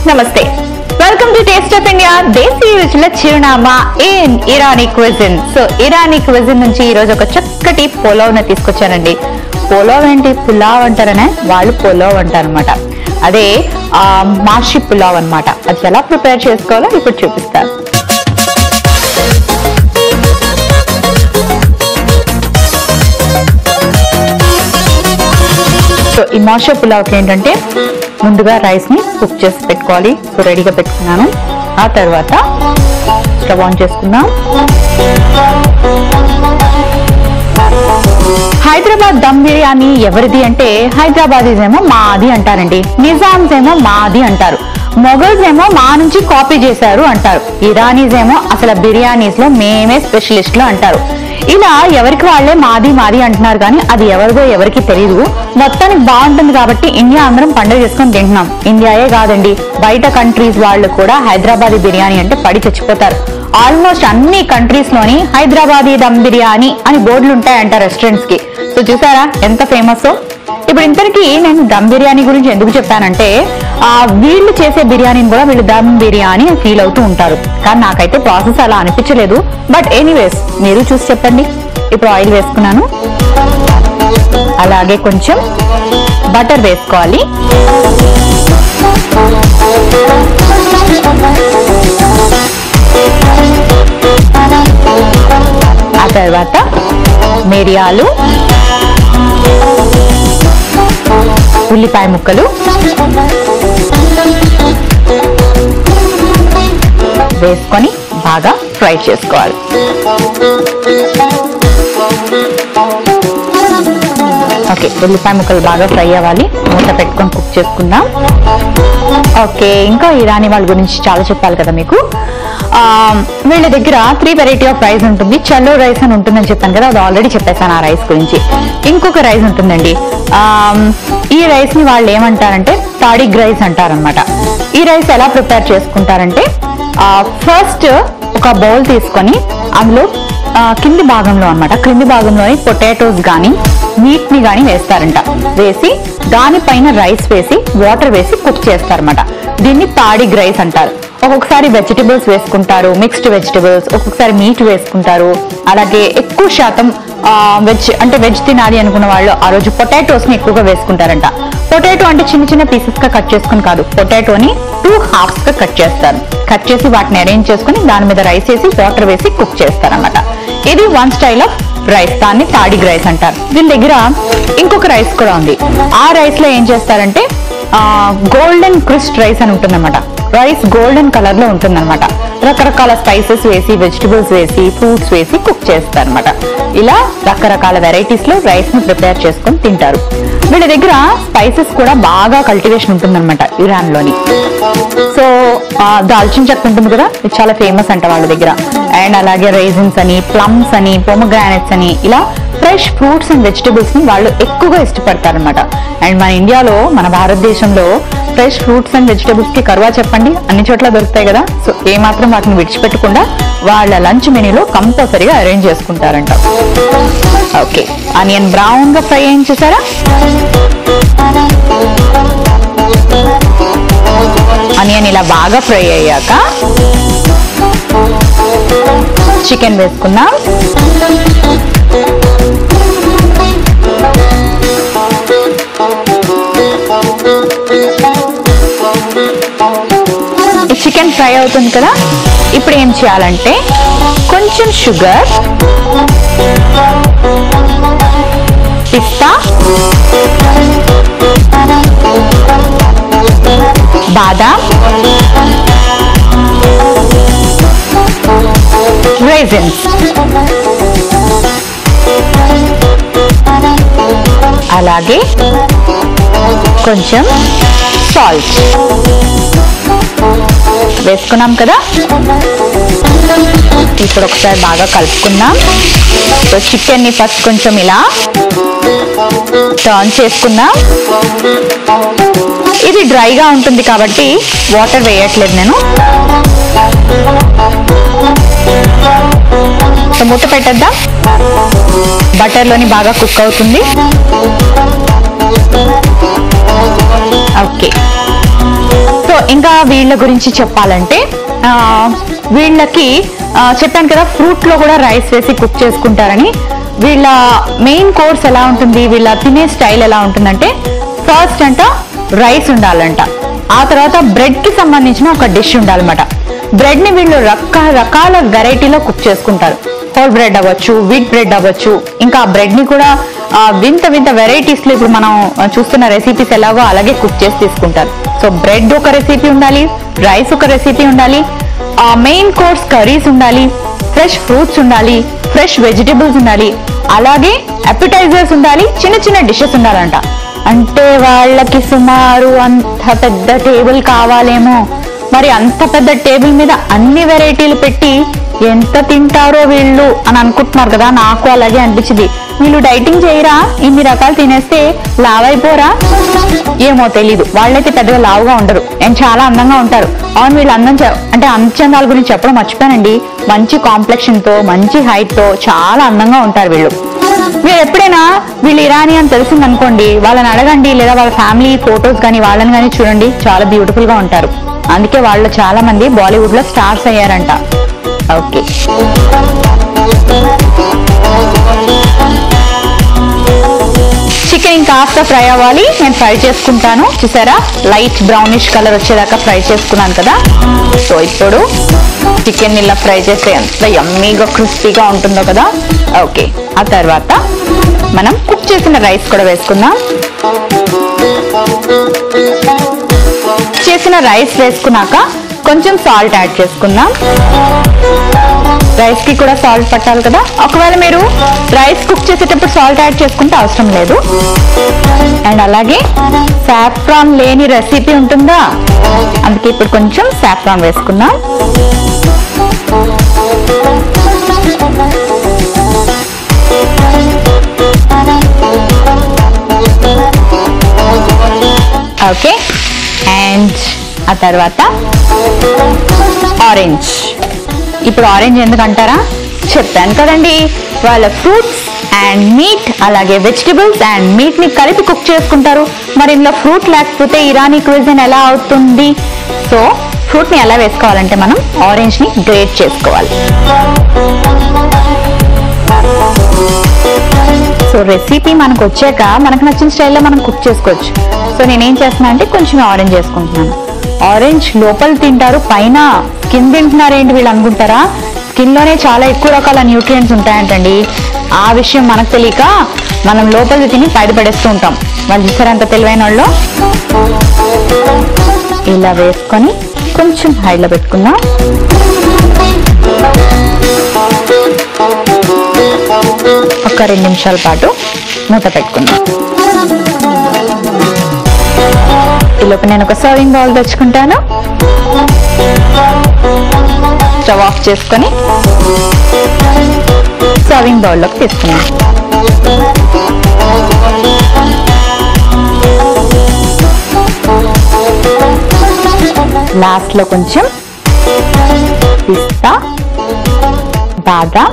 నమస్తే, welcome to taste of India. దేశీ రుచుల చిరునామా ఇన్ Irani cuisine. So Irani cuisine నుంచి ఈ రోజు ఒక చక్కటి పులావ్ ని తీసుకొచ్చానండి. పులావ్ ఏంటి, పులావ్ అంటారనే, వాళ్ళు పులావ్ అంటారనమాట. అదే మాషి పులావ్ అనమాట. అది ఎలా ప్రిపేర్ చేసుకోవాలో ఇప్పుడు చూపిస్తాను. సో ఈ మాషి పులావ్కి ఏంటంటే ముందుగా రైస్ ని కుక్ చేసి పెట్టుకోవాలి. సో రెడీగా పెట్టుకున్నాను. ఆ తర్వాత స్టవ్ ఆన్ చేసుకుందాం. హైదరాబాద్ దమ్ బిర్యానీ ఎవరిది అంటే హైదరాబాదీస్ ఏమో మాది అంటారండి, నిజామ్స్ ఏమో మాది అంటారు, మొఘల్స్ ఏమో మా నుంచి కాపీ చేశారు అంటారు, ఇరానీస్ ఏమో అసలు బిర్యానీస్ లో మేమే స్పెషలిస్టులు అంటారు. ఇలా ఎవరికి వాళ్లే మాది మాది అంటున్నారు, కానీ అది ఎవరిదో ఎవరికి తెలియదు. మొత్తానికి బాగుంటుంది కాబట్టి ఇండియా అందరం పండుగ చేసుకొని తింటున్నాం. ఇండియాయే కాదండి, బయట కంట్రీస్ వాళ్ళు కూడా హైదరాబాదీ బిర్యానీ అంటే పడి చచ్చిపోతారు. ఆల్మోస్ట్ అన్ని కంట్రీస్ లోని హైదరాబాదీ దమ్ బిర్యానీ అని బోర్డులు ఉంటాయంట రెస్టారెంట్స్ కి. సో చూసారా ఎంత ఫేమస్. ఇప్పుడు ఇంతటికి నేను దమ్ బిర్యానీ గురించి ఎందుకు చెప్పానంటే వీళ్ళు చేసే బిర్యానీని కూడా వీళ్ళు దమ్ బిర్యానీ ఫీల్ అవుతూ ఉంటారు, కానీ నాకైతే ప్రాసెస్ అలా అనిపించలేదు. బట్ ఎనీవేస్ మీరు చూసి చెప్పండి. ఇప్పుడు ఆయిల్ వేసుకున్నాను, అలాగే కొంచెం బటర్ వేసుకోవాలి. ఆ తర్వాత మిరియాలు, ఉల్లిపాయ ముక్కలు వేసుకొని బాగా ఫ్రై చేసుకోవాలి. ఓకే, ఉల్లిపాయ ముక్కలు బాగా ఫ్రై అవ్వాలి. మూత పెట్టుకొని కుక్ చేసుకుందాం. ఓకే, ఇంకా ఇరానీ వాళ్ళ గురించి చాలా చెప్పాలి కదా మీకు. వీళ్ళ దగ్గర 3 వెరైటీ ఆఫ్ రైస్ ఉంటుంది. చల్లో రైస్ అని ఉంటుందని చెప్పాను కదా, అది ఆల్రెడీ చెప్పేసాను ఆ రైస్ గురించి. ఇంకొక రైస్ ఉంటుందండి. ఈ రైస్ ని వాళ్ళు ఏమంటారంటే తాడిగ్ రైస్ అంటారనమాట. ఈ రైస్ ఎలా ప్రిపేర్ చేసుకుంటారంటే ఫస్ట్ ఒక బౌల్ తీసుకొని అందులో కింది భాగంలో అనమాట, క్రింది భాగంలోని పొటాటోస్ గానీ మీట్ ని గానీ వేస్తారంట. వేసి దానిపైన రైస్ వేసి వాటర్ వేసి కుక్ చేస్తారన్నమాట. దీన్ని తాడిగ్ రైస్ అంటారు. ఒక్కొక్కసారి వెజిటబుల్స్ వేసుకుంటారు, మిక్స్డ్ వెజిటబుల్స్, ఒక్కొక్కసారి మీట్ వేసుకుంటారు. అలాగే ఎక్కువ శాతం వెజ్ తినాలి అనుకున్న వాళ్ళు ఆ రోజు పొటాటోస్ ని ఎక్కువగా వేసుకుంటారంట. పొటాటో అంటే చిన్న చిన్న పీసెస్ గా కట్ చేసుకుని కాదు, పొటాటోని 2 హాఫ్స్ గా కట్ చేస్తారు. కట్ చేసి వాటిని అరేంజ్ చేసుకుని దాని మీద రైస్ వేసి వాటర్ వేసి కుక్ చేస్తారన్నమాట. ఇది వన్ స్టైల్ ఆఫ్ రైస్, దాన్ని తాడిగ్ రైస్ అంటారు. దీని దగ్గర ఇంకొక రైస్ కూడా ఉంది. ఆ రైస్ లో ఏం చేస్తారంటే గోల్డెన్ క్రిస్ట్ రైస్ అని ఉంటుందన్నమాట. రైస్ గోల్డెన్ కలర్ లో ఉంటుందన్నమాట. రకరకాల స్పైసెస్ వేసి, వెజిటబుల్స్ వేసి, ఫ్రూట్స్ వేసి కుక్ చేస్తారన్నమాట. ఇలా రకరకాల వెరైటీస్ లో రైస్ ని ప్రిపేర్ చేసుకొని తింటారు. వీళ్ళ దగ్గర స్పైసెస్ కూడా బాగా కల్టివేషన్ ఉంటుందన్నమాట ఇరాన్ లోని. సో దాల్చిన చెక్క ఉంటుంది కదా, ఇది చాలా ఫేమస్ అంట వాళ్ళ దగ్గర. అండ్ అలాగే రైజిన్స్ అని, ప్లమ్స్ అని, పొమగ్రానైట్స్ అని, ఇలా ఫ్రెష్ ఫ్రూట్స్ అండ్ వెజిటబుల్స్ ని వాళ్ళు ఎక్కువగా ఇష్టపడతారు అనమాట. అండ్ మన ఇండియాలో, మన భారతదేశంలో ఫ్రెష్ ఫ్రూట్స్ అండ్ వెజిటబుల్స్ కి కరువా చెప్పండి, అన్ని చోట్ల దొరుకుతాయి కదా. సో ఏమాత్రం వాటిని విడిచిపెట్టకుండా వాళ్ళ లంచ్ మెనూలో కంపల్సరీగా అరేంజ్ చేసుకుంటారంట. ఓకే, ఆనియన్ బ్రౌన్ గా ఫ్రై ఏం చేశారా? ఆనియన్ ఇలా బాగా ఫ్రై అయ్యాక చికెన్ వేసుకుందాం. చికెన్ ఫ్రై అవుతుంది కదా, ఇప్పుడు ఏం చేయాలంటే కొంచెం షుగర్, పిస్తా, బాదాం, రైజిన్స్, అలాగే కొంచెం సాల్ట్ వేసుకున్నాం కదా. ఇప్పుడు ఒకసారి బాగా కలుపుకుందాం. సో చికెన్ ని ఫస్ట్ కొంచెం ఇలా టర్న్ చేసుకుందాం. ఇది డ్రైగా ఉంటుంది కాబట్టి వాటర్ వేయట్లేదు నేను. సో మూత పెట్టేద్దాం. బటర్లోని బాగా కుక్ అవుతుంది. ఓకే, సో ఇంకా వీళ్ళ గురించి చెప్పాలంటే వీళ్ళకి చెప్పాను కదా ఫ్రూట్ లో కూడా రైస్ వేసి కుక్ చేసుకుంటారని. వీళ్ళ మెయిన్ కోర్స్ ఎలా ఉంటుంది, వీళ్ళ తినే స్టైల్ ఎలా ఉంటుందంటే ఫస్ట్ అంట రైస్ ఉండాలంట, ఆ తర్వాత బ్రెడ్ కి సంబంధించిన ఒక డిష్ ఉండాలన్నమాట. బ్రెడ్ ని వీళ్ళు రకరకాల వెరైటీలో కుక్ చేసుకుంటారు. హోల్ బ్రెడ్ అవ్వచ్చు, వీట్ బ్రెడ్ అవ్వచ్చు, ఇంకా ఆ బ్రెడ్ ని కూడా వింత వింత వెరైటీస్ లో ఇప్పుడు మనం చూస్తున్న రెసిపీస్ ఎలాగో అలాగే కుక్ చేసి తీసుకుంటారు. సో బ్రెడ్ ఒక రెసిపీ ఉండాలి, రైస్ ఒక రెసిపీ ఉండాలి, మెయిన్ కోర్స్ కర్రీస్ ఉండాలి, ఫ్రెష్ ఫ్రూట్స్ ఉండాలి, ఫ్రెష్ వెజిటబుల్స్ ఉండాలి, అలాగే అపెటైజర్స్ ఉండాలి, చిన్న చిన్న డిషెస్ ఉండాలంట. అంటే వాళ్ళకి సుమారు అంత పెద్ద టేబుల్ కావాలేమో. మరి అంత పెద్ద టేబుల్ మీద అన్ని వెరైటీలు పెట్టి ఎంత తింటారో వీళ్ళు అని అనుకుంటున్నారు కదా. నాకు అలాగే అనిపించింది. వీళ్ళు డైటింగ్ చేయరా, ఇన్ని రకాలు తినేస్తే లావైపోరా? ఏమో తెలీదు. వాళ్ళైతే పెద్దగా లావుగా ఉండరు అండ్ చాలా అందంగా ఉంటారు. అవును, వీళ్ళు అంటే అంచందాల గురించి చెప్పడం మర్చిపోయానండి. మంచి కాంప్లెక్షన్ తో, మంచి హైట్ తో చాలా అందంగా ఉంటారు వీళ్ళు. మీరు ఎప్పుడైనా వీళ్ళు ఇరానీ అని తెలిసిందనుకోండి, వాళ్ళని అడగండి, లేదా వాళ్ళ ఫ్యామిలీ ఫొటోస్ కానీ వాళ్ళని కానీ చూడండి, చాలా బ్యూటిఫుల్ గా ఉంటారు. అందుకే వాళ్ళు చాలా మంది బాలీవుడ్ లో స్టార్స్ అయ్యారంట. ఓకే, చికెన్ ఇంకాస్త ఫ్రై అవ్వాలి. నేను ఫ్రై చేసుకుంటాను. చూసారా, లైట్ బ్రౌనిష్ కలర్ వచ్చేదాకా ఫ్రై చేసుకున్నాను కదా. సో ఇప్పుడు చికెన్ ఇలా ఫ్రై చేస్తే ఎంత యమ్మీగా క్రిస్పీగా ఉంటుందో కదా. ఓకే, ఆ తర్వాత మనం కుక్ చేసిన రైస్ కూడా వేసుకుందాం. చేసిన రైస్ వేసుకున్నాక కొంచెం సాల్ట్ యాడ్ చేసుకుందాం. రైస్ కి కూడా సాల్ట్ పట్టాలి కదా. ఒకవేళ మీరు రైస్ కుక్ చేసేటప్పుడు సాల్ట్ యాడ్ చేసుకుంటే అవసరం లేదు. అండ్ అలాగే సాఫ్రాన్ లేని రెసిపీ ఉంటుందా, అందుకే ఇప్పుడు కొంచెం సాఫ్రాన్ వేసుకుందాం. ఓకే, అండ్ ఆ తర్వాత ఆరెంజ్. ఇప్పుడు ఆరెంజ్ ఎందుకంటారా, చెప్పాను కదండి, వాళ్ళ ఫ్రూట్స్ అండ్ మీట్ అలాగే వెజిటబుల్స్ అండ్ మీట్ ని కలిపి కుక్ చేసుకుంటారు. మరి ఇందులో ఫ్రూట్ లేకపోతే ఇరానీ క్విజిన్ ఎలా అవుతుంది? సో ఫ్రూట్ ని ఎలా వేసుకోవాలంటే మనం ఆరెంజ్ ని గ్రేట్ చేసుకోవాలి. సో రెసిపీ మనకు వచ్చాక మనకు నచ్చిన స్టైల్లో మనం కుక్ చేసుకోవచ్చు. సో నేనేం చేస్తున్నా అంటే కొంచెం ఆరెంజ్ వేసుకుంటున్నాను. ఆరెంజ్ లోపల తింటారు, పైన స్కిన్ తింటున్నారేంటి వీళ్ళు అనుకుంటారా? స్కిన్ లోనే చాలా ఎక్కువ రకాల న్యూట్రియంట్స్ ఉంటాయంటండి. ఆ విషయం మనకు తెలియక మనం లోపల తిని పైన పడేస్తూ ఉంటాం. వాళ్ళు చూసారు అంత తెలివైన వాళ్ళు. ఇలా వేసుకొని కొంచెం హైలో పెట్టుకుందాం. ఒక 2 నిమిషాల పాటు మూత పెట్టుకుందాం. ఈలోపు నేను ఒక సర్వింగ్ బౌల్ తెచ్చుకుంటాను. స్టవ్ ఆఫ్ చేసుకొని సర్వింగ్ బౌల్లోకి తీసుకున్నాం. లాస్ట్ లో కొంచెం పిస్తా, బాదాం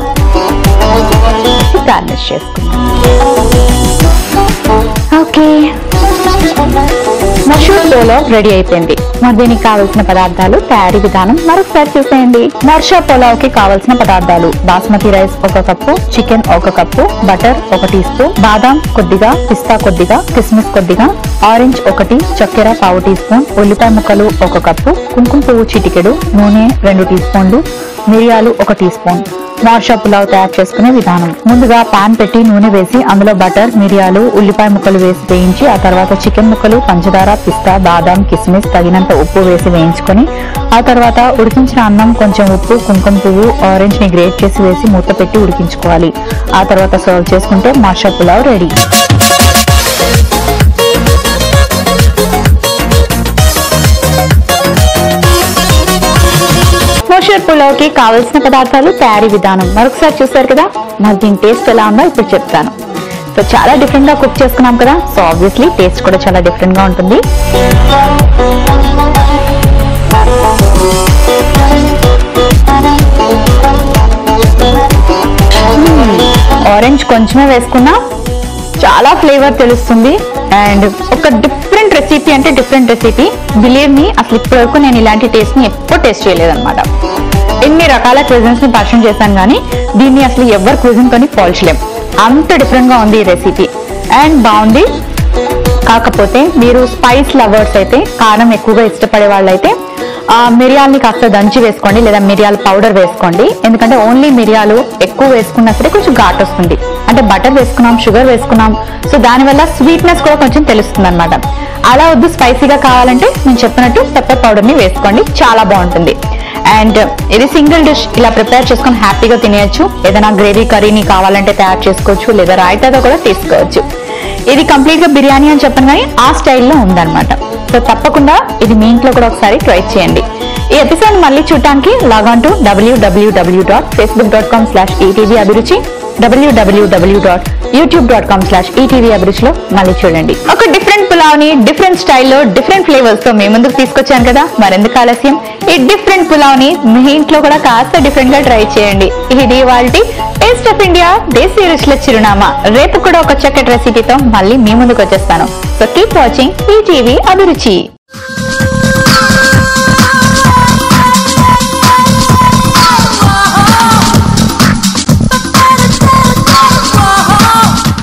గార్నిష్ చేసుకున్నాం. ఓకే, మషూర్ పులావ్ రెడీ అయిపోయింది. మరి దీనికి కావలసిన పదార్థాలు, తయారీ విధానం మరొకసారి చూసేయండి. మర్షా పులావ్ కి కావలసిన పదార్థాలు: బాస్మతి రైస్ 1 కప్పు, చికెన్ 1 కప్పు, బటర్ 1 టీ స్పూన్, బాదాం కొద్దిగా, పిస్తా కొద్దిగా, కిస్మిస్ కొద్దిగా, ఆరెంజ్ 1, చక్కెర 1/2 టీ స్పూన్, ఉల్లిపాయ ముక్కలు 1 కప్పు, కుంకుమ పువ్వు చిటికెడు, నూనె 2 టీ స్పూన్లు, మిరియాలు 1 టీ స్పూన్. మర్షా పులావ్ తయారు చేసుకునే విధానం: ముందుగా పాన్ పెట్టి నూనె వేసి అందులో బటర్, మిరియాలు, ఉల్లిపాయ ముక్కలు వేసి వేయించి ఆ తర్వాత చికెన్ ముక్కలు, పంచదార, పిస్తా, బాదాం, కిస్మిస్, తగినంత ఉప్పు వేసి వేయించుకొని ఆ తర్వాత ఉడికించిన అన్నం, కొంచెం ఉప్పు, కుంకుమ పువ్వు, ఆరెంజ్ ని గ్రేట్ చేసి వేసి మూత పెట్టి ఉడికించుకోవాలి. ఆ తర్వాత సర్వ్ చేసుకుంటే మర్షా పులావ్ రెడీ. మషూర్ పులావ్ కి కావలసిన పదార్థాలు, తయారీ విధానం మరొకసారి చూసారు కదా. మరి దీని టేస్ట్ ఎలా ఉందో ఇప్పుడు చెప్తాను. సో చాలా డిఫరెంట్ గా కుక్ చేసుకున్నాం కదా. సో ఆబ్వియస్లీ టేస్ట్ కూడా చాలా డిఫరెంట్ గా ఉంటుంది. ఆరెంజ్ కొంచెమే వేసుకున్నా చాలా ఫ్లేవర్ తెలుస్తుంది. అండ్ ఒక డిఫరెంట్ రెసిపీ అంటే డిఫరెంట్ రెసిపీ. బిలీవ్ మీ, అసలు ఇప్పటివరకు నేను ఇలాంటి టేస్ట్ ని ఎప్పుడు టేస్ట్ చేయలేదన్నమాట. ఎన్ని రకాల క్విజన్స్ ని పరిచయం చేశాను కానీ దీన్ని అసలు ఎవరు క్విజన్ కొని పోల్చలేం, అంత డిఫరెంట్ గా ఉంది ఈ రెసిపీ. అండ్ బాగుంది. కాకపోతే మీరు స్పైస్ లవర్స్ అయితే, కారం ఎక్కువగా ఇష్టపడే వాళ్ళైతే మిరియాలని కాస్త దంచి వేసుకోండి, లేదా మిరియాల పౌడర్ వేసుకోండి. ఎందుకంటే ఓన్లీ మిరియాలు ఎక్కువ వేసుకున్నా సరే కొంచెం ఘాట్ వస్తుంది. అంటే బటర్ వేసుకున్నాం, షుగర్ వేసుకున్నాం, సో దానివల్ల స్వీట్నెస్ కూడా కొంచెం తెలుస్తుంది అనమాట. అలా వద్దు, స్పైసీగా కావాలంటే నేను చెప్పినట్టు పెప్పర్ పౌడర్ ని వేసుకోండి, చాలా బాగుంటుంది. అండ్ ఇది సింగిల్ డిష్, ఇలా ప్రిపేర్ చేసుకొని హ్యాపీగా తినేయచ్చు. ఏదైనా గ్రేవీ కర్రీని కావాలంటే తయారు చేసుకోవచ్చు, లేదా రాయితాగా కూడా తీసుకోవచ్చు. ఇది కంప్లీట్ గా బిర్యానీ అని చెప్పను కానీ ఆ స్టైల్లో ఉందన్నమాట. సో తప్పకుండా ఇది మీ ఇంట్లో కూడా ఒకసారి ట్రై చేయండి. ఈ ఎపిసోడ్ మళ్ళీ చూడటానికి లాగాన్ టు www.facebook.com/ETV అభిరుచి, www.youtube.com/ETV అభిరుచిలో మళ్ళీ చూడండి. ఒక డిఫరెంట్ పులావ్ ని డిఫరెంట్ స్టైల్లో డిఫరెంట్ ఫ్లేవర్స్ తో మీ ముందుకు తీసుకొచ్చాను కదా, మరెందుకు ఆలస్యం ఈ డిఫరెంట్ పులావ్ ని మీ ఇంట్లో కూడా కాస్త డిఫరెంట్ గా ట్రై చేయండి. ఇది ఇవాల్టి టేస్ట్ ఆఫ్ ఇండియా దేశీ రుచుల చిరునామా. రేపు కూడా ఒక చక్కటి రెసిపీతో మళ్ళీ మీ ముందుకు వచ్చేస్తాను. సో కీప్ వాచింగ్ ఈటీవీ అభిరుచి.